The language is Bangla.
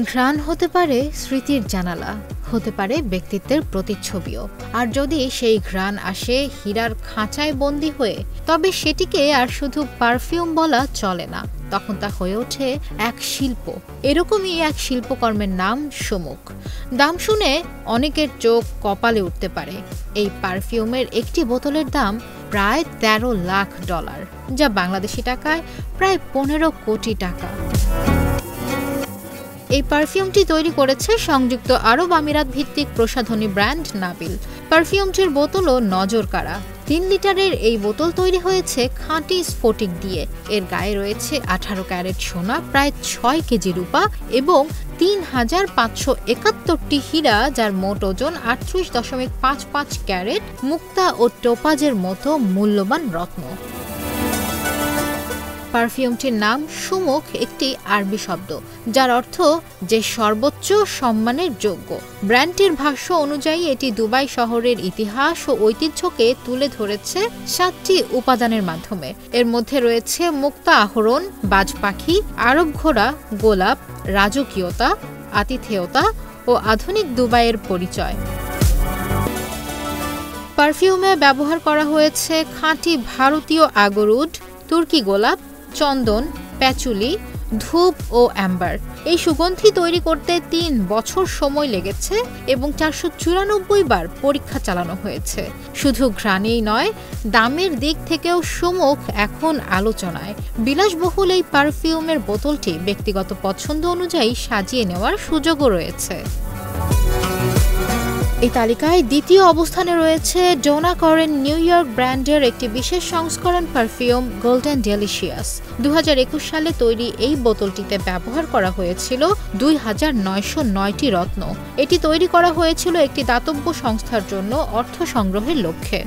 ঘ্রাণ হতে পারে স্মৃতির জানালা, হতে পারে ব্যক্তিত্বের প্রতিচ্ছবিও। আর যদি সেই ঘ্রাণ আসে হীরার খাঁচায় বন্দী হয়ে, তবে সেটিকে আর শুধু পারফিউম বলা চলে না, তখন তা হয়ে ওঠে এক শিল্প। এরকমই এক শিল্পকর্মের নাম সুমুখ। দাম শুনে অনেকের চোখ কপালে উঠতে পারে। এই পারফিউমের একটি বোতলের দাম প্রায় $13 লাখ, যা বাংলাদেশি টাকায় প্রায় 15 কোটি টাকা। এই পারফিউমটি তৈরি করেছে সংযুক্ত আরব আমিরাত ভিত্তিক প্রসাধনী ব্র্যান্ড নাবিল। পারফিউমটির বোতলও নজর কাড়া। 3 লিটারের এই বোতল তৈরি হয়েছে খাঁটি স্ফটিক দিয়ে। এর গায়ে রয়েছে 18 ক্যারেট সোনা, প্রায় 6 কেজি রূপা এবং 3571টি হীরা, যার মোট ওজন 38.55 ক্যারেট, মুক্তা ও টোপাজের মতো মূল্যবান রত্ন। পারফিউমটির নাম সুমুখ একটি আরবি শব্দ, যার অর্থ যে সর্বোচ্চ সম্মানের যোগ্য। ব্র্যান্ডটির ভাষ্য অনুযায়ী এটি দুবাই শহরের ইতিহাস ও ঐতিহ্যকে তুলে ধরেছে 7টি উপাদানের মাধ্যমে। এর মধ্যে রয়েছে মুক্তা আহরণ, বাজ পাখি, আরব ঘোড়া, গোলাপ, রাজকীয়তা, আতিথেয়তা ও আধুনিক দুবাইয়ের পরিচয়। পারফিউমে ব্যবহার করা হয়েছে খাঁটি ভারতীয় আগরউড, তুর্কি গোলাপ, চন্দন, প্যাচুলি, ধূপ ও অ্যাম্বার। এই সুগন্ধি তৈরি করতে 3 বছর সময় লেগেছে এবং 494 বার পরীক্ষা চালানো হয়েছে। শুধু ঘ্রাণেই নয়, দামের দিক থেকেও সুমুখ এখন আলোচনায়। বিলাসবহুল এই পারফিউমের বোতলটি ব্যক্তিগত পছন্দ অনুযায়ী সাজিয়ে নেওয়ার সুযোগও রয়েছে। এই তালিকায় দ্বিতীয় অবস্থানে রয়েছে ডোনা করেন নিউ ইয়র্ক ব্র্যান্ডের একটি বিশেষ সংস্করণ পারফিউম গোল্ডেন ডেলিশিয়াস। 2021 সালে তৈরি এই বোতলটিতে ব্যবহার করা হয়েছিল 2909টি রত্ন। এটি তৈরি করা হয়েছিল একটি দাতব্য সংস্থার জন্য অর্থ সংগ্রহের লক্ষ্যে।